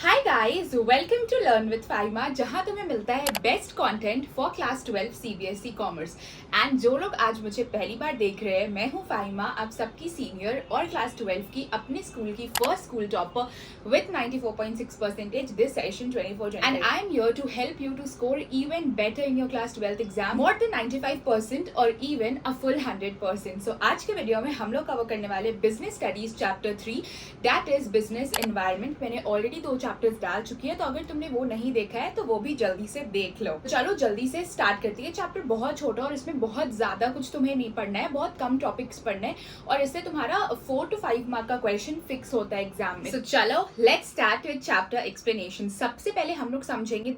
Hi guys, welcome to learn with Fahima, जहां तुम्हें मिलता है best content for class 12 CBSE commerce. And जो लोग आज मुझे पहली बार देख रहे हैं, मैं हूं फाइमा, आप सबकी सीनियर और क्लास 12 की अपने स्कूल की first school topper with 94.6% this session 24/7 and I am here to help you to score even better in your class 12 exam, more than 95% और इवन अ फुल 100%। सो आज के वीडियो में हम लोग कवर करने वाले business studies chapter 3, that is business environment. मैंने already 2 chapters डाल चुकी है, तो अगर तुमने वो नहीं देखा है तो वो भी जल्दी से देख लो। तो चलो जल्दी से स्टार्ट करती है। चैप्टर बहुत छोटा और इसमें बहुत ज्यादा कुछ तुम्हें नहीं पढ़ना है, बहुत कम टॉपिक्स पढ़ने हैं और इससे तुम्हारा 4 to 5 मार्क का क्वेश्चन फिक्स होता है एग्जाम में। तो चलो let's start with chapter explanation. सबसे पहले हम लोग समझेंगे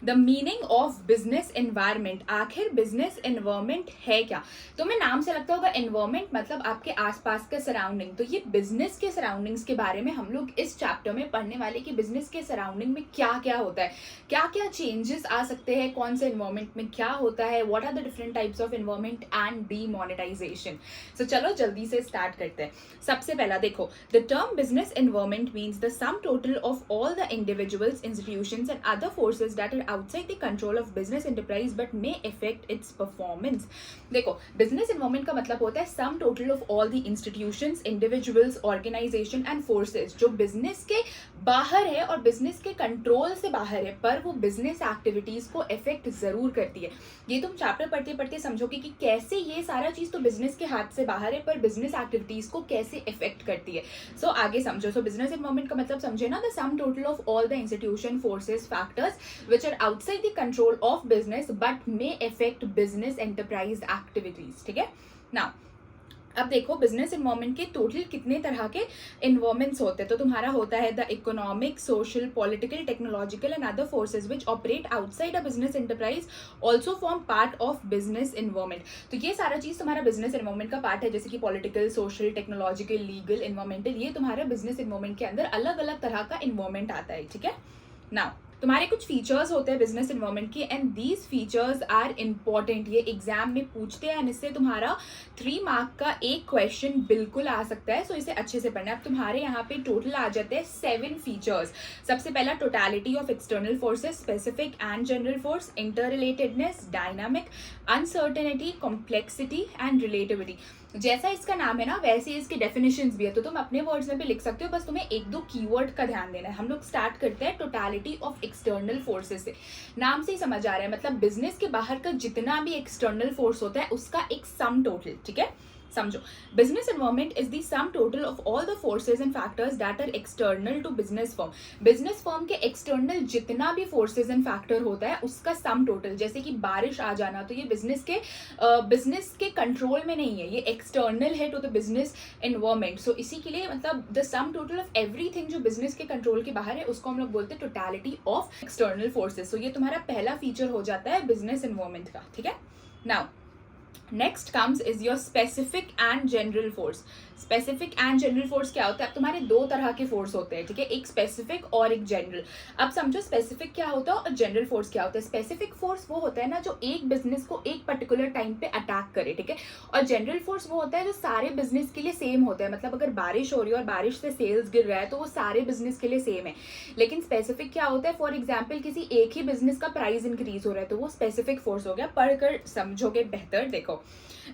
the meaning of business environment. आखिर बिजनेस एनवायरनमेंट है क्या? तुम्हें नाम से लगता होगा एनवायरनमेंट मतलब आपके आसपास का सराउंडिंग, तो ये बिजनेस के सराउंडिंग्स के बारे में हम लोग इस चैप्टर में पढ़ने वाले कि बिजनेस के सराउंडिंग में क्या क्या होता है, क्या क्या चेंजेस आ सकते हैं, कौन से एनवायरनमेंट में क्या होता है, what are the different types of environment and demonetisation. So चलो जल्दी से स्टार्ट करते हैं। सबसे पहला देखो, the term business environment means the sum total of all the individuals, institutions and other forces that are outside the control of business enterprise but may affect its performance। देखो, business environment का मतलब होता है sum total of all the institutions, individuals, organisation and forces जो business के बाहर है और बिजनेस के कंट्रोल से बाहर है, पर वो बिजनेस एक्टिविटीज को इफेक्ट जरूर करती है। ये तुम चैप्टर पढ़ते पढ़ते समझोगे कि कैसे ये सारा चीज तो बिजनेस के हाथ से बाहर है, पर बिजनेस एक्टिविटीज को कैसे इफेक्ट करती है। सो आगे समझो। सो बिजनेस एनवायरनमेंट का मतलब समझे ना, the sum total of all the institution, forces, factors which are outside the control of business but may affect business enterprise activities। ठीक है। Now अब देखो, बिजनेस एनवायरनमेंट के टोटल कितने तरह के एनवायरनमेंट्स होते हैं। तो तुम्हारा होता है the economic, social, political, technological and other forces which operate outside a business enterprise also form part of business environment. तो ये सारा चीज तुम्हारा बिजनेस एनवायरनमेंट का पार्ट है, जैसे कि political, social, technological, legal, environmental, ये तुम्हारा बिजनेस एनवायरनमेंट के अंदर अलग अलग तरह का एनवायरनमेंट आता है। ठीक है। नाउ तुम्हारे कुछ फीचर्स होते हैं बिजनेस एनवायरनमेंट के and these features are important. ये एग्जाम में पूछते हैं, इससे तुम्हारा 3 मार्क का एक क्वेश्चन बिल्कुल आ सकता है। सो इसे अच्छे से पढ़ना है। अब तुम्हारे यहाँ पे टोटल आ जाते हैं 7 फीचर्स। सबसे पहला, totality of external forces, specific and general force, inter relatedness, dynamic, uncertainty, complexity and relativity. जैसा इसका नाम है ना, वैसे इसके डेफिनेशंस भी है, तो तुम अपने वर्ड्स में भी लिख सकते हो, बस तुम्हें 1-2 कीवर्ड का ध्यान देना है। हम लोग स्टार्ट करते हैं टोटलिटी ऑफ एक्सटर्नल फोर्सेस से। नाम से ही समझ आ रहा है, मतलब बिजनेस के बाहर का जितना भी एक्सटर्नल फोर्स होता है उसका एक सम टोटल। ठीक है, समझो। Business environment is the sum total of all the forces and factors that are external to business firm. Business firm के एक्सटर्नल जितना भी फोर्सेज एंड फैक्टर होता है उसका सम टोटल। जैसे कि बारिश आ जाना, तो ये बिजनेस के कंट्रोल में नहीं है, ये एक्सटर्नल है टू द बिजनेस एनवायरनमेंट। सो इसी के लिए मतलब the sum total of everything जो बिजनेस के कंट्रोल के बाहर है उसको हम लोग बोलते हैं टोटलिटी ऑफ एक्सटर्नल फोर्सेज। सो ये तुम्हारा पहला फीचर हो जाता है बिजनेस एनवायरनमेंट का। ठीक है। Now next comes is your specific and general force. Specific and general force क्या होता है? अब तुम्हारे 2 तरह के फोर्स होते हैं। ठीक है, एक स्पेसिफिक और एक जनरल। अब समझो स्पेसिफिक क्या होता है और जनरल फोर्स क्या होता है। स्पेसिफिक फोर्स वो होता है ना जो एक बिजनेस को एक पर्टिकुलर टाइम पे अटैक करे। ठीक है, और जनरल फोर्स वो होता है जो सारे बिजनेस के लिए सेम होता है। मतलब अगर बारिश हो रही है और बारिश से सेल्स गिर रहा है तो वो सारे बिजनेस के लिए सेम है। लेकिन स्पेसिफिक क्या होता है? फॉर एग्जाम्पल किसी एक ही बिजनेस का प्राइस इंक्रीज हो रहा है तो वो स्पेसिफिक फोर्स हो गया। पढ़कर समझोगे बेहतर। देखो,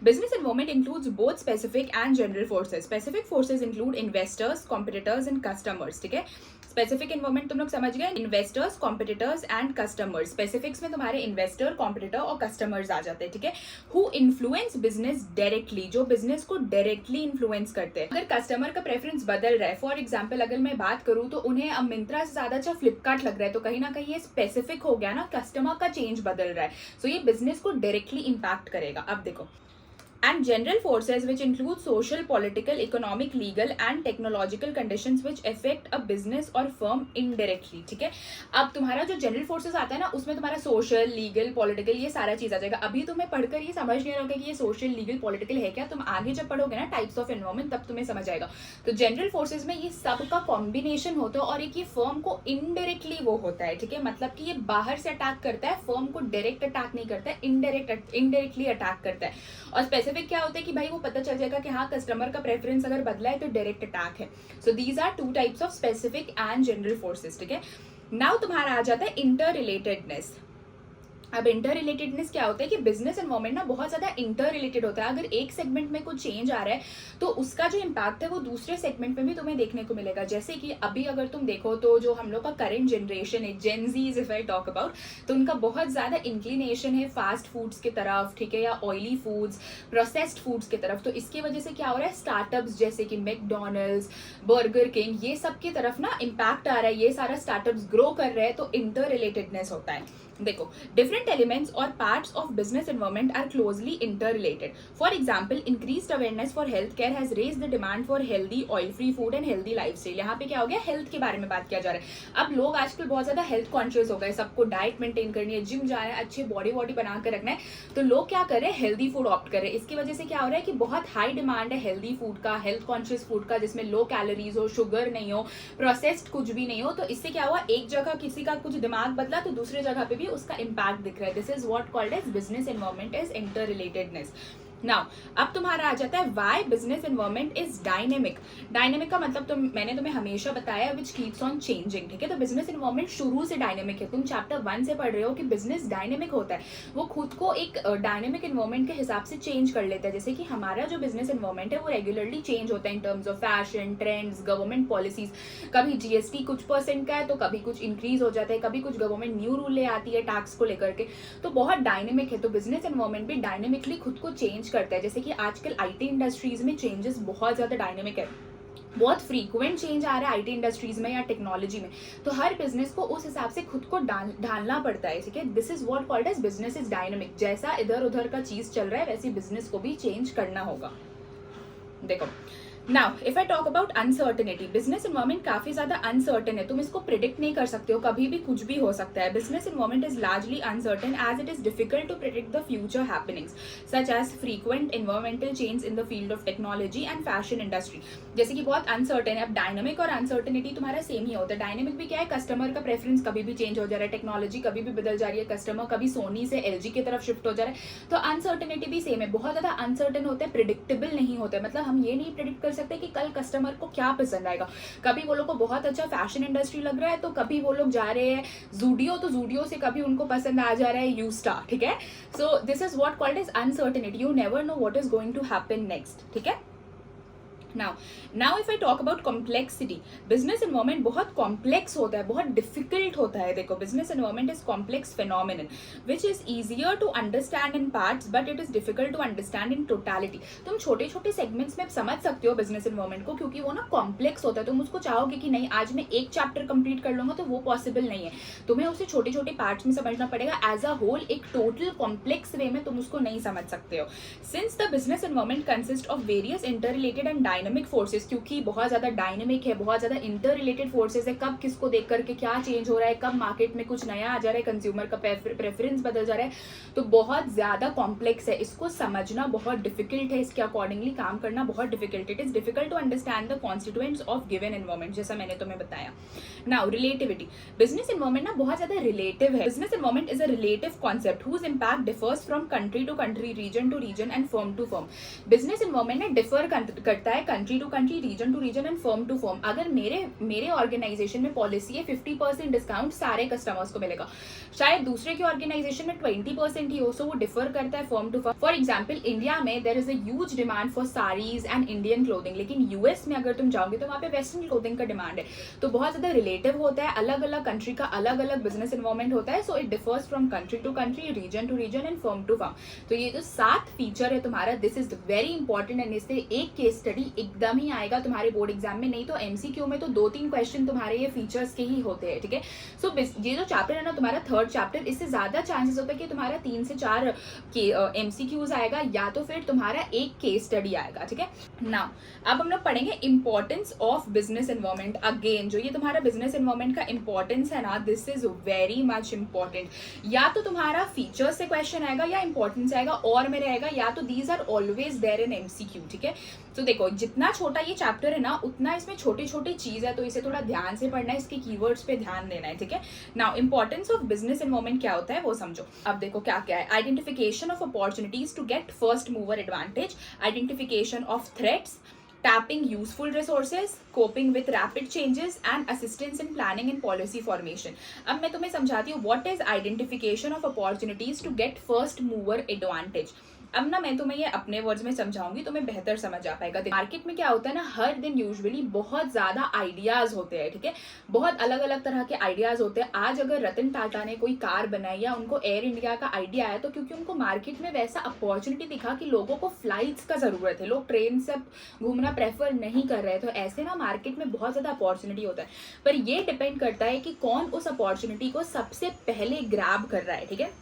business environment includes both specific and general forces. Specific forces include investors, competitors and customers. ठीक है, स्पेसिफिक एनवायरनमेंट तुम लोग समझ गए, investors, competitors and customers. Specifics में तुम्हारे इन्वेस्टर, कॉम्पिटिटर और कस्टमर्स आ जाते हैं। ठीक है, हु इन्फ्लुएंस बिजनेस डायरेक्टली, जो बिजनेस को डायरेक्टली इन्फ्लुएंस करते हैं। अगर कस्टमर का प्रेफरेंस बदल रहा है, फॉर एग्जाम्पल अगर मैं बात करूँ तो उन्हें अब मिंत्रा से ज्यादा अच्छा फ्लिपकार्ट लग रहा है, तो कहीं ना कहीं ये स्पेसिफिक हो गया ना, कस्टमर का चेंज बदल रहा है। सो ये बिजनेस को डायरेक्टली इम्पैक्ट करेगा। अब देखो, and general forces which include social, political, economic, legal and technological conditions which affect a business or firm indirectly। ठीक है, अब तुम्हारा जो जनरल फोर्सेस आता है ना उसमें तुम्हारा सोशल, लीगल, पॉलिटिकल ये सारा चीज आ जाएगा। अभी तुम्हें पढ़कर ये समझ नहीं रहोगे कि ये सोशल, लीगल, पॉलिटिकल है क्या, तुम आगे जब पढ़ोगे ना टाइप्स ऑफ एनवायरनमेंट तब तुम्हें समझ आएगा। तो जनरल फोर्सेस में ये सब का कॉम्बिनेशन होता है और एक ये फर्म को इनडायरेक्टली वो होता है। ठीक है, मतलब कि ये बाहर से अटैक करता है, फर्म को डायरेक्ट अटैक नहीं करता है, इनडायरेक्टली अटैक करता है। और स्पेसिफिक क्या होता है कि भाई वो पता चल जाएगा कि हाँ कस्टमर का प्रेफरेंस अगर बदला है तो डायरेक्ट अटैक है. So these are two types of specific and general forces. ठीक है, नाउ तुम्हारा आ जाता है इंटर रिलेटेडनेस. अब इंटर रिलेटेडनेस क्या होता है कि बिजनेस एनवायरनमेंट ना बहुत ज्यादा इंटर रिलेटेड होता है. अगर एक सेगमेंट में कुछ चेंज आ रहा है तो उसका जो इम्पैक्ट है वो दूसरे सेगमेंट में भी तुम्हें देखने को मिलेगा. जैसे कि अभी अगर तुम देखो तो जो हम लोग का करंट जनरेशन है, जेन ज़ीज इफ आई टॉक अबाउट, तो उनका बहुत ज्यादा इंक्लिनेशन है फास्ट फूड्स की तरफ, ठीक है, या ऑयली फूड्स, प्रोसेस्ड फूड्स की तरफ. तो इसकी वजह से क्या हो रहा है, स्टार्टअप्स जैसे कि मैकडोनल्ड्स, बर्गर किंग, ये सब की तरफ ना इम्पैक्ट आ रहा है. ये सारा स्टार्टअप्स ग्रो कर रहे हैं तो इंटर रिलेटेडनेस होता है. देखो, डिफरेंट एलिमेंट्स और parts of business environment are closely inter related. For example, increased awareness for health care has raised the demand for healthy oil free food and healthy lifestyle. यहाँ पे क्या हो गया, health के बारे में बात किया जा रहा है. अब लोग आजकल बहुत ज्यादा हेल्थ कॉन्शियस हो गए, सबको डाइट मेंटेन करनी है, जिम जाना है, अच्छे बॉडी बना कर रखना है, तो लोग क्या कर रहे हैं, हेल्दी फूड ऑप्ट कर रहे हैं. इसकी वजह से क्या हो रहा है कि बहुत हाई डिमांड है हेल्दी फूड का, हेल्थ कॉन्शियस फूड का, जिसमें लो कैलोरीज हो, शुगर नहीं हो, प्रोसेस्ड कुछ भी नहीं हो. तो इससे क्या हुआ, एक जगह किसी का कुछ दिमाग बदला तो दूसरी जगह पे भी उसका इम्पैक्ट दिख रहा है. This is what called as business environment as inter relatedness. Now अब तुम्हारा आ जाता है why business environment is dynamic. Dynamic का मतलब तो मैंने तुम्हें हमेशा बताया, विच कीप्स ऑन चेंजिंग. ठीक है, तो बिजनेस एनवायरनमेंट शुरू से डायनेमिक है. तुम चैप्टर 1 से पढ़ रहे हो कि बिजनेस डायनेमिक होता है, वो खुद को एक डायनेमिक एनवायरनमेंट के हिसाब से चेंज कर लेता है. जैसे कि हमारा जो बिजनेस एनवायरनमेंट है वो रेगुलरली चेंज होता है in terms of fashion, trends, government policies. कभी जीएसटी कुछ % का है तो कभी कुछ इंक्रीज हो जाता है, कभी कुछ गवर्नमेंट न्यू रूल ले आती है टैक्स को लेकर के. तो बहुत डायनेमिक है. तो बिजनेस एनवायरनमेंट भी डायनेमिकली खुद को चेंज करता है. जैसे कि आजकल आईटी इंडस्ट्रीज में चेंजेस बहुत ज्यादा डायनेमिक है, बहुत फ्रीक्वेंट चेंज आ रहा है आईटी इंडस्ट्रीज में या टेक्नोलॉजी में. तो हर बिजनेस को उस हिसाब से खुद को ढालना पड़ता है. ठीक है, this is what called as business is dynamic. जैसा इधर उधर का चीज चल रहा है वैसे बिजनेस को भी चेंज करना होगा. देखो, now if I talk about uncertainty, business environment काफी ज्यादा अनसर्टेन है. तुम इसको प्रिडिक्ट नहीं कर सकते हो, कभी भी कुछ भी हो सकता है. Business environment is largely uncertain as it is difficult to predict the future happenings such as frequent environmental change in the field of technology and fashion industry. जैसे कि बहुत अनसर्टेन है. अब डायनामिक और अनसर्टेनिटी तुम्हारा सेम ही होता है. Dynamic भी क्या है, कस्टमर का प्रेफरेंस कभी भी चेंज हो जा रहा है, टेक्नोलॉजी कभी भी बदल जा रही है, कस्टमर कभी सोनी से एलजी की तरफ शिफ्ट हो जा रहा है. तो अनसर्टेनिटी भी सेम है, बहुत ज्यादा अनसर्टेन होता है, प्रिडिक्टेबल नहीं होता है. मतलब हम ये नहीं प्रिडिक्ट कर सकते कि कल कस्टमर को क्या पसंद आएगा. कभी वो लोग को बहुत अच्छा फैशन इंडस्ट्री लग रहा है तो कभी वो लोग जा रहे हैं जूडियो, तो जूडियो से कभी उनको पसंद आ जा रहा है यू स्टार. ठीक है, so this is what called as uncertainty. You never know what is going to happen next. ठीक है, now if I talk about complexity, business environment बहुत complex होता है, बहुत difficult होता है. देखो, business environment is complex phenomenon which is easier to understand in parts but it is difficult to understand in totality. तुम छोटे छोटे segments में समझ सकते हो business environment को, क्योंकि वो ना complex होता है. तुम उसको चाहोगे कि नहीं आज मैं एक chapter complete कर लूंगा, तो वो possible नहीं है. तुम्हें उसे छोटे छोटे parts में समझना पड़ेगा. as a whole एक total complex way में तुम उसको नहीं समझ सकते हो. since the business environment consists of various interrelated and dynamic forces, क्योंकि बहुत ज्यादा डायनेमिक है, बहुत ज्यादा इंटर रिलेटेड फोर्सेस है, कब किसको देख करके क्या चेंज हो रहा है, कब मार्केट में कुछ नया आ जा रहा है, कंज्यूमर का प्रेफरेंस बदल जा रहा है, तो बहुत ज्यादा कॉम्प्लेक्स है. इसको समझना बहुत डिफिकल्ट है, इसके अकॉर्डिंगली काम करना बहुत difficult. It is difficult to understand the constituents of given environment, जैसा मैंने तुम्हें बताया. नाउ रिलेटिविटी, बिजनेस एनवायरनमेंट ना बहुत ज्यादा रिलेटिव है. Business environment is a relative concept whose impact differs from country to country, region to region and firm to firm. Business environment ना differ करता है country to country, region to region and firm to firm. अगर मेरे organisation में policy है 50% discount सारे customers को मिलेगा, शायद दूसरे के ऑर्गेनाइजेशन में 20% ही हो. सो वो डिफर करता है firm to firm. For example, India में there is a huge demand for saris and Indian clothing, लेकिन यूएस में अगर तुम जाओगे तो वहाँ पे वेस्टर्न क्लोथिंग का डिमांड है. तो बहुत ज्यादा रिलेटिव होता है, अलग अलग कंट्री का अलग अलग बिजनेस एनवायरनमेंट होता है. So it differs from country to country, region to region and firm to firm. तो ये जो 7 फीचर है तुम्हारा, this is very important. And इससे एक केस स्टडी एकदम ही आएगा तुम्हारे बोर्ड एग्जाम में, नहीं तो एमसीक्यू में तो 2-3 क्वेश्चन तुम्हारे ये फीचर्स के ही होते हैं. ठीक है, सो ये जो चैप्टर है ना तुम्हारा थर्ड चैप्टर, इससे ज्यादा चांसेस होता है कि तुम्हारा 3 से 4 एमसीक्यूज आएगा या तो फिर तुम्हारा एक केस स्टडी आएगा. ठीक है, नाउ अब हम लोग पढ़ेंगे importance of business environment. Again जो ये तुम्हारा बिजनेस एनवायरनमेंट का इंपॉर्टेंस है ना, this is very much important. या तो तुम्हारा फीचर्स से क्वेश्चन आएगा या इंपॉर्टेंस आएगा, और में रहेगा या तो these are always there in MCQ. ठीक है, तो देखो जितना छोटा ये चैप्टर है ना उतना इसमें छोटी छोटी चीज़ है, तो इसे थोड़ा ध्यान से पढ़ना है, इसके कीवर्ड्स पे ध्यान देना है, ठीक है। Now importance of business involvement क्या होता है वो समझो। अब देखो क्या क्या है। Identification of opportunities to get first mover advantage, identification of threats, tapping useful resources, coping with rapid changes and assistance in planning and policy formation। अब मैं तुम्हें समझाती हूँ what is identification of opportunities to get first mover advantage। अब ना मैं तुम्हें ये अपने वर्ड्स में समझाऊंगी, तुम्हें बेहतर समझ आ पाएगा। मार्केट में क्या होता है ना, हर दिन यूजुअली बहुत ज्यादा आइडियाज होते हैं, ठीक है, बहुत अलग अलग तरह के आइडियाज होते हैं। आज अगर रतन टाटा ने कोई कार बनाई या उनको एयर इंडिया का आइडिया आया तो क्योंकि उनको मार्केट में वैसा अपॉर्चुनिटी दिखा कि लोगों को फ्लाइट्स का जरूरत है, लोग ट्रेन से घूमना प्रेफर नहीं कर रहे, तो ऐसे ना मार्केट में बहुत ज्यादा अपॉर्चुनिटी होता है। पर ये डिपेंड करता है कि कौन उस अपॉर्चुनिटी को सबसे पहले ग्रैब कर रहा है, ठीक है।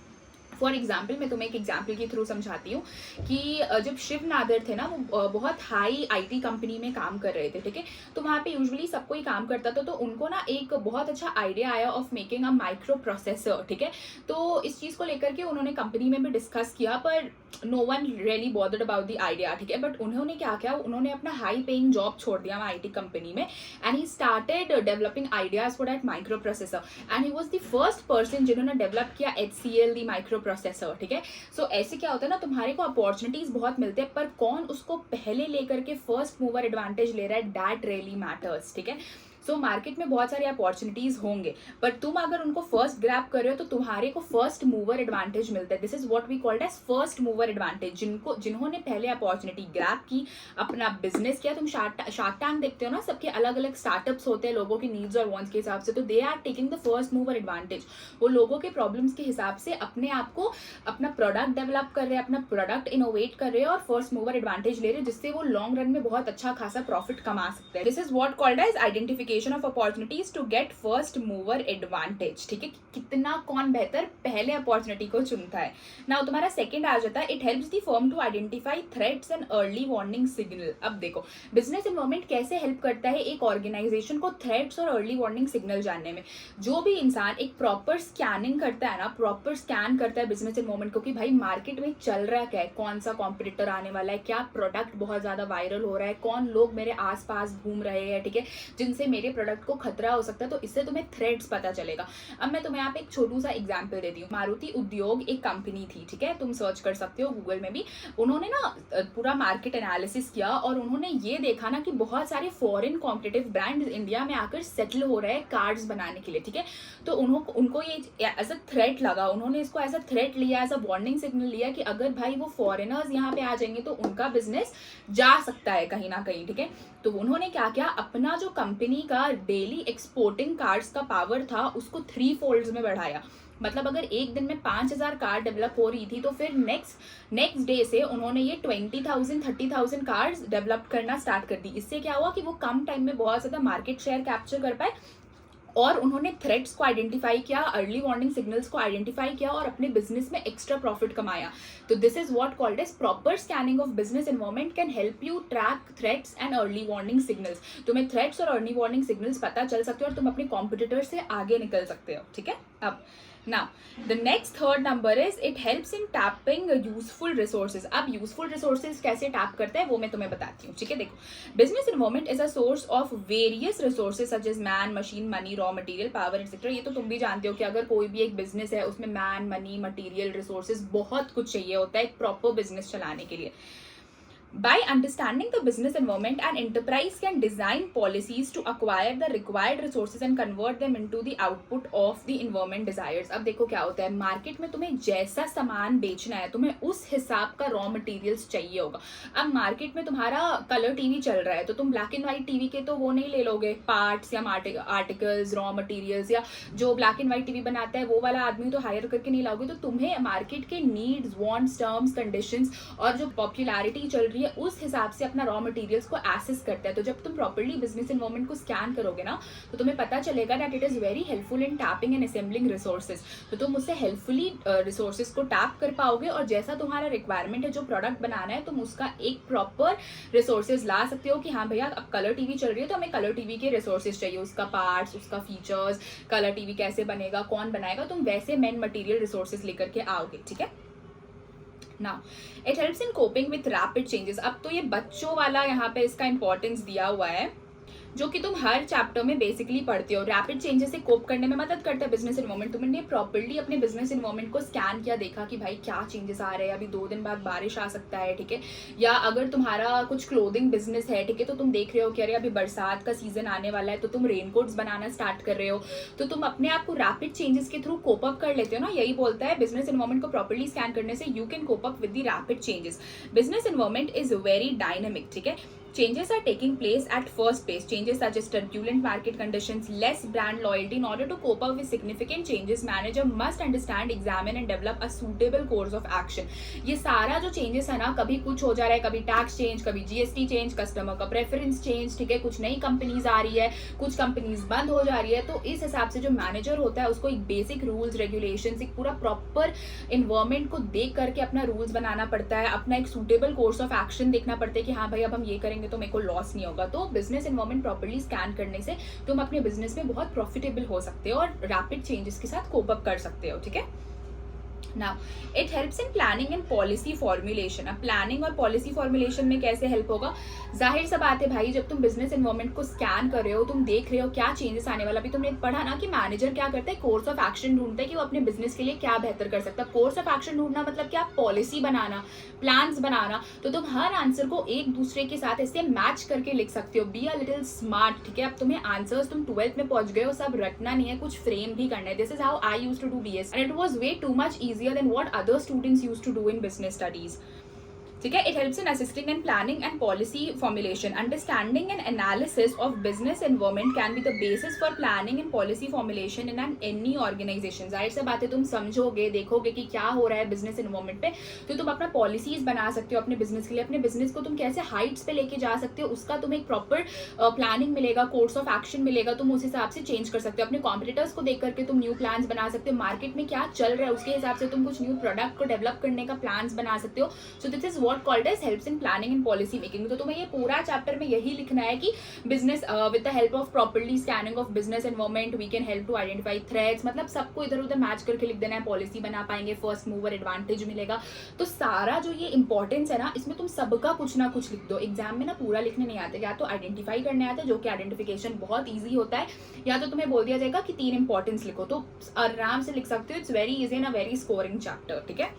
फॉर एग्जाम्पल मैं तुम्हें एक एग्जाम्पल के थ्रू समझाती हूँ कि जब शिव नादर थे ना, वो बहुत हाई आईटी कंपनी में काम कर रहे थे, ठीक है, तो वहाँ पे यूजुअली सब कोई काम करता था, तो उनको ना एक बहुत अच्छा आइडिया आया of making a micro processor, ठीक है। तो इस चीज़ को लेकर के उन्होंने कंपनी में भी डिस्कस किया, पर no one really bothered about the idea, ठीक है। बट उन्होंने क्या किया, उन्होंने अपना हाई पेइंग जॉब छोड़ दिया आईटी कंपनी में and he started developing ideas for that micro processor and he was the first person जिन्होंने डेवलप किया HCL द माइक्रो प्रोसेसर, ठीक है। सो ऐसे क्या होता है ना, तुम्हारे को अपॉर्चुनिटीज बहुत मिलते हैं, पर कौन उसको पहले लेकर के फर्स्ट मूवर एडवांटेज ले रहा है, दैट रियली मैटर्स, ठीक है। सो मार्केट में बहुत सारी अपॉर्चुनिटीज होंगे, पर तुम अगर उनको फर्स्ट ग्रैब कर रहे हो तो तुम्हारे को फर्स्ट मूवर एडवांटेज मिलता है। This is what we called as first mover advantage. जिन्होंने पहले अपॉर्चुनिटी ग्रैब की, अपना बिजनेस किया। तुम शार्क टैंक देखते हो ना, सबके अलग अलग स्टार्टअप्स होते हैं लोगों की नीड्स और वांट्स के हिसाब से, तो they are taking the first mover advantage. वो लोगों के प्रॉब्लम्स के हिसाब से अपने आप को, अपना प्रोडक्ट डेवलप कर रहे हैं, अपना प्रोडक्ट इनोवेट कर रहे हैं और फर्स्ट मूवर एडवांटेज ले रहे हैं, जिससे वो लॉन्ग रन में बहुत अच्छा खासा प्रॉफिट कमा सकते हैं। This is what called as identification of opportunities to get first mover advantage, ठीक है। कितना कौन बेहतर पहले अपॉर्चुनिटी को चुनता है। नाउ तुम्हारा सेकंड आ जाता है, it helps the firm to identify threats and early warning signal. अब देखो बिजनेस इन्वॉल्वमेंट कैसे हेल्प करता है एक ऑर्गेनाइजेशन को थ्रेट्स और अर्ली वार्निंग सिग्नल जानने में। जो भी इंसान एक प्रॉपर स्कैनिंग करता है ना, प्रॉपर स्कैन करता है बिजनेस इन्वॉल्वमेंट को कि भाई मार्केट में चल रहा क्या है, कौन सा कॉम्पिटिटर आने वाला है, क्या प्रोडक्ट बहुत ज्यादा वायरल हो रहा है, कौन लोग मेरे आसपास घूम रहे हैं, ठीक है, जिनसे मेरे प्रोडक्ट को खतरा हो सकता है, तो इससे तुम्हें थ्रेड्स पता चलेगा। अब मैं तुम्हें यहाँ पे एक छोटू सा एग्जांपल देती हूँ। मारुति उद्योग एक कंपनी थी, ठीक है, तुम सर्च कर सकते हो गूगल में भी। उन्होंने ना पूरा मार्केट एनालिसिस किया और उन्होंने ये देखा ना कि बहुत सारे फॉरेन कॉम्पिटिटिव ब्रांड इंडिया में आकर सेटल हो रहे हैं कार्ड्स बनाने के लिए, ठीक है। तो उनको ये एज अ थ्रेट लगा, उन्होंने इसको एज अ थ्रेट लिया, एज अ वार्निंग सिग्नल लिया कि अगर भाई वो फॉरेनर्स यहाँ पे आ जाएंगे तो उनका बिजनेस जा सकता है कहीं ना कहीं, ठीक है। तो उन्होंने क्या किया, अपना जो कंपनी का डेली एक्सपोर्टिंग कार्ड्स का पावर था उसको 3 फोल्ड्स में बढ़ाया। मतलब अगर एक दिन में 5000 कार्ड डेवलप हो रही थी तो फिर नेक्स्ट डे से उन्होंने ये 20,000 30,000 कार्ड्स डेवलप करना स्टार्ट कर दी। इससे क्या हुआ कि वो कम टाइम में बहुत ज्यादा मार्केट शेयर कैप्चर कर पाए और उन्होंने थ्रेट्स को आइडेंटिफाई किया, अर्ली वार्निंग सिग्नल्स को आइडेंटिफाई किया और अपने बिजनेस में एक्स्ट्रा प्रॉफिट कमाया। तो this is what called as proper scanning of business environment can help you track threats and early warning signals. तुम्हें थ्रेट्स और अर्ली वार्निंग सिग्नल्स पता चल सकते हो और तुम अपने कॉम्पिटिटर से आगे निकल सकते हो, ठीक है। अब now the next third number is it helps in tapping useful resources। अब useful resources कैसे टैप करते हैं वो मैं तुम्हें बताती हूँ, ठीक है। देखो business environment is a source of various resources such as man, machine, money, raw material, power etc। ये तो तुम भी जानते हो कि अगर कोई भी एक बिजनेस है उसमें मैन, मनी, मटीरियल, रिसोर्सेज बहुत कुछ चाहिए होता है एक प्रॉपर बिजनेस चलाने के लिए। By understanding the business environment, an enterprise can design policies to acquire the required resources and convert them into the output of the environment desires। अब देखो क्या होता है, मार्केट में तुम्हें जैसा सामान बेचना है तुम्हें उस हिसाब का रॉ मटेरियल्स चाहिए होगा। अब मार्केट में तुम्हारा कलर टीवी चल रहा है तो तुम ब्लैक एंड व्हाइट टीवी के तो वो नहीं ले लोगे पार्ट्स या आर्टिकल्स, रॉ मटेरियल्स, या जो ब्लैक एंड व्हाइट टीवी बनाता है वो वाला आदमी तो हायर करके नहीं लाओगे। तो तुम्हें मार्केट के नीड्स, वांट्स, टर्म्स, कंडीशंस और जो पॉपुलैरिटी चल रही है उस हिसाब से अपना रॉ मटेरियल्स को एसेस करता है। तो जब तुम प्रॉपर्ली बिजनेस एनवायरनमेंट को स्कैन करोगे ना तो तुम्हें पता चलेगा that it is very helpful in tapping and assembling resources. तो तुम उससे हेल्पफुली रिसोर्सेज को टैप कर पाओगे और जैसा तुम्हारा रिक्वायरमेंट है, जो प्रोडक्ट बनाना है, तुम उसका एक प्रॉपर रिसोर्सेज ला सकते हो कि हाँ भैया अब कलर टीवी चल रही है तो हमें कलर टीवी के रिसोर्सेज चाहिए, उसका पार्ट्स, उसका फीचर्स, कलर टीवी कैसे बनेगा, कौन बनाएगा, तुम वैसे मेन मटेरियल रिसोर्सेज लेकर के आओगे, ठीक है। Now it helps in coping with rapid changes. अब तो ये बच्चों वाला यहाँ पे इसका इंपॉर्टेंस दिया हुआ है, जो कि तुम हर चैप्टर में बेसिकली पढ़ते हो। रैपिड चेंजेस से कोप करने में मदद करता है बिजनेस इन्वायरमेंट। तुमने प्रॉपर्ली अपने बिजनेस इन्वायरमेंट को स्कैन किया, देखा कि भाई क्या चेंजेस आ रहे हैं, अभी 2 दिन बाद बारिश आ सकता है, ठीक है। या अगर तुम्हारा कुछ क्लोथिंग बिजनेस है, ठीक है, तो तुम देख रहे हो कि अरे अभी बरसात का सीजन आने वाला है, तो तुम रेनकोट्स बनाना स्टार्ट कर रहे हो, तो तुम अपने आप को रैपिड चेंजेस के थ्रू कोप अप कर लेते हो ना। यही बोलता है बिजनेस इन्वायरमेंट को प्रॉपर्ली स्कैन करने से you can cope up with the rapid changes. Business environment is very dynamic, ठीक है। Changes are taking place at first pace. Changes such as turbulent market conditions, less brand loyalty. In order to cope up with significant changes, manager must understand, examine and develop a suitable course of action. ये सारा जो changes है ना, कभी कुछ हो जा रहा है, कभी टैक्स चेंज, कभी जीएसटी चेंज, कस्टमर का प्रेफरेंस चेंज, ठीक है, कुछ नई कंपनीज आ रही है, कुछ कंपनीज बंद हो जा रही है, तो इस हिसाब से जो मैनेजर होता है उसको एक बेसिक रूल्स रेगुलेशंस, एक पूरा प्रॉपर इन्वायरमेंट को देख करके अपना रूल्स बनाना पड़ता है, अपना एक सूटेबल कोर्स ऑफ एक्शन देखना पड़ता है कि हाँ भाई अब हम ये करेंगे तो मेरे को लॉस नहीं होगा। तो बिजनेस एनवायरनमेंट प्रॉपर्ली स्कैन करने से तुम अपने बिजनेस में बहुत प्रॉफिटेबल हो सकते हो और रैपिड चेंजेस के साथ कोप अप कर सकते हो, ठीक है। Now it helps in planning and policy formulation. अब प्लानिंग और पॉलिसी फॉर्मुलेशन में कैसे हेल्प होगा? जाहिर सा बात है भाई, जब तुम बिजनेस एनवायरनमेंट को स्कैन कर रहे हो, तुम देख रहे हो क्या चेंजेस आने वाला। अभी तुमने पढ़ा ना कि मैनेजर क्या करता है, कोर्स ऑफ एक्शन ढूंढता है कि वो अपने बिजनेस के लिए क्या बेहतर कर सकता है। कोर्स ऑफ एक्शन ढूंढना मतलब क्या? पॉलिसी बनाना, प्लान्स बनाना। तो तुम हर आंसर को एक दूसरे के साथ ऐसे मैच करके लिख सकते हो। बी अ लिटिल स्मार्ट, ठीक है। अब तुम्हें आंसर्स, तुम 12th में पहुंच गए हो, सब रटना नहीं है, कुछ फ्रेम भी करना है। This is how I used to do BS and it was way too much easier than what other students used to do in business studies, ठीक है। It helps in assisting in planning and policy formulation. Understanding and analysis of business environment can be the basis for planning and policy formulation in an any organisation. जाहिर सी बात है, तुम समझोगे, देखोगे कि क्या हो रहा है बिजनेस एनवायरनमेंट पे, तो तुम अपना पॉलिसीज बना सकते हो अपने बिजनेस के लिए। अपने बिजनेस को तुम कैसे हाइट्स पे लेके जा सकते हो, उसका तुम्हें एक प्रॉपर प्लानिंग मिलेगा, कोर्स ऑफ एक्शन मिलेगा, तुम उस हिसाब से चेंज कर सकते हो। अपने कॉम्पिटिटर्स को देख करके तुम न्यू प्लान्स बना सकते हो। मार्केट में क्या चल रहा है उसके हिसाब से तुम कुछ न्यू प्रोडक्ट को डेवलप करने का प्लान्स बना सकते हो। So this is what called as helps in planning and policy making. तो तुम्हें ये पूरा चैप्टर में यही लिखना है कि business with the help of properly scanning of business environment we can help to identify threats. मतलब सबको इधर उधर मैच करके लिख देना है, पॉलिसी बना पाएंगे, फर्स्ट मूवर एडवांटेज मिलेगा। तो सारा जो ये इंपॉर्टेंस है ना, इसमें तुम सबका कुछ ना कुछ लिख दो। एग्जाम में ना पूरा लिखने नहीं आता, या तो आइडेंटिफाई करने आता है, जो कि आइडेंटिफिकेशन बहुत ईजी होता है, या तो तुम्हें बोल दिया जाएगा कि 3 इंपॉर्टेंस लिखो, तो आराम से लिख सकते हो। It's very easy and a very scoring chapter, ठीक है।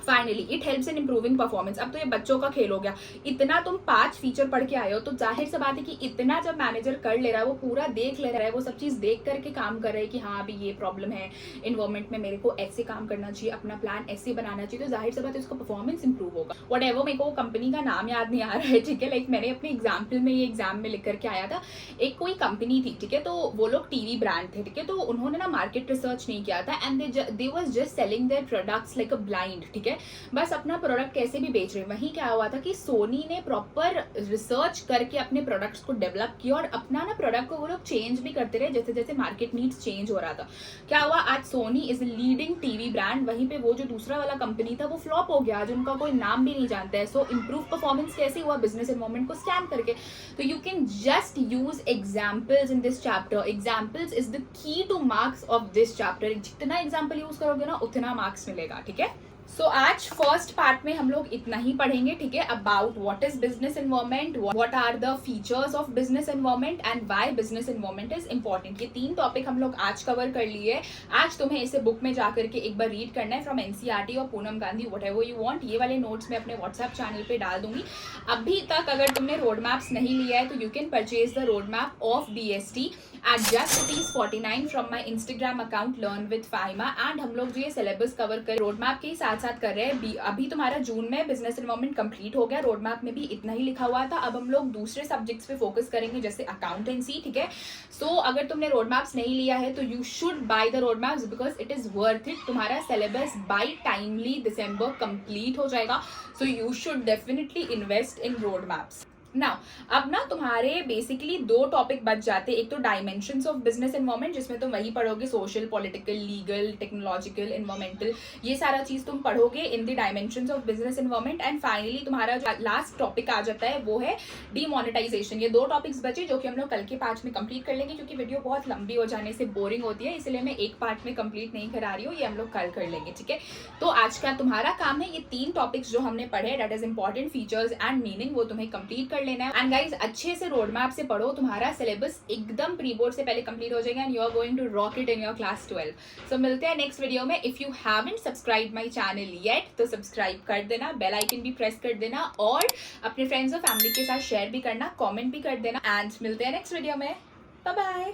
Finally it helps in improving performance. अब तो ये बच्चों का खेल हो गया। इतना तुम 5 फीचर पढ़ के आए हो, तो जाहिर सी बात है कि इतना जब मैनेजर कर ले रहा है, वो पूरा देख ले रहा है, वो सब चीज देख करके काम कर रहा है कि हाँ अभी ये प्रॉब्लम है इन्वायरमेंट में, मेरे को ऐसे काम करना चाहिए, अपना प्लान ऐसे बनाना चाहिए, तो जाहिर सी बात है उसका परफॉर्मेंस इंप्रूव होगा। वट एवर, मेरे को कंपनी का नाम याद नहीं आ रहा है, ठीक है। लाइक मैंने अपने एग्जाम्पल में, ये एग्जाम में लिख करके आया था। एक कोई कंपनी थी, ठीक है, तो वो लोग टीवी ब्रांड थे, ठीक है, तो उन्होंने ना मार्केट रिसर्च नहीं किया था and they was just selling their products like a blind, ठीक है, बस अपना प्रोडक्ट कैसे भी बेच रहे हैं। वहीं क्या हुआ था कि सोनी ने प्रॉपर रिसर्च करके अपने प्रोडक्ट्स को डेवलप किया और अपना ना प्रोडक्ट को वो लोग चेंज भी करते रहे जैसे जैसे मार्केट नीड्स चेंज हो रहा था। क्या हुआ, आज Soni is leading TV brand, वहीं पे वो जो दूसरा वाला कंपनी था वो फ्लॉप हो गया, आज उनका कोई नाम भी नहीं जानता है। सो इंप्रूव परफॉर्मेंस कैसे हुआ? बिजनेस एनवायरनमेंट को स्कैन करके। तो you can just use examples in this chapter. Examples is the key two marks of this chapter. जितना एग्जाम्पल यूज करोगे ना उतना मार्क्स मिलेगा, ठीक है। सो आज फर्स्ट पार्ट में हम लोग इतना ही पढ़ेंगे, ठीक है, about what is business environment, what are the features of business environment and why business environment is important. ये 3 टॉपिक हम लोग आज कवर कर लिए। आज तुम्हें इसे बुक में जाकर के एक बार रीड करना है फ्रॉम एनसीईआरटी और Poonam Gandhi, what ever you want. ये वाले नोट्स मैं अपने व्हाट्सएप चैनल पे डाल दूंगी। अभी तक अगर तुमने रोड मैप्स नहीं लिया है तो you can purchase the road map of BST at just ₹49 from my Instagram account learn with Fahima. And हम लोग जो ये सिलेबस कवर कर रोड मैप के साथ साथ कर रहे हैं। अभी तुम्हारा जून में बिजनेस एनवायरनमेंट कंप्लीट हो गया, रोड मैप में भी इतना ही लिखा हुआ था। अब हम लोग दूसरे सब्जेक्ट्स पे फोकस करेंगे जैसे अकाउंटेंसी, ठीक है। सो अगर तुमने रोड मैप्स नहीं लिया है तो you should by the road maps because it is worth it. तुम्हारा सिलेबस बाय टाइमली दिसंबर कंप्लीट हो जाएगा, so you should definitely invest in road maps. Now अब ना तुम्हारे बेसिकली दो टॉपिक बच जाते हैं। एक तो डायमेंशंस ऑफ बिजनेस एनवायरनमेंट, जिसमें तुम वही पढ़ोगे social, political, legal, technological, environmental, ये सारा चीज तुम पढ़ोगे in the dimensions of business environment. And finally तुम्हारा जो लास्ट टॉपिक आ जाता है वो है डीमोनेटाइजेशन। ये दो टॉपिक्स बचे जो कि हम लोग कल के पार्ट में कंप्लीट कर लेंगे, क्योंकि वीडियो बहुत लंबी हो जाने से बोरिंग होती है, इसलिए मैं एक पार्ट में कंप्लीट नहीं करा रही हूँ, ये हम लोग कल कर लेंगे, ठीक है। तो आज का तुम्हारा काम है ये 3 टॉपिक्स जो हमने पढ़े, that is important, features and meaning, वो तुम्हें कंप्लीट कर लेना है। एंड गाइज अच्छे से रोड मैप से पढ़ो, तुम्हारा सिलेबस एकदम प्री बोर्ड से पहले कंप्लीट हो जाएगा and you are going to rock it in your class 12। So मिलते हैं नेक्स्ट वीडियो में। If you haven't subscribe my channel yet तो सब्सक्राइब कर देना, बेल आइकन भी प्रेस कर देना और अपने फ्रेंड्स और फैमिली के साथ शेयर भी करना, कमेंट भी कर देना। एंड मिलते हैं नेक्स्ट वीडियो में। Bye bye.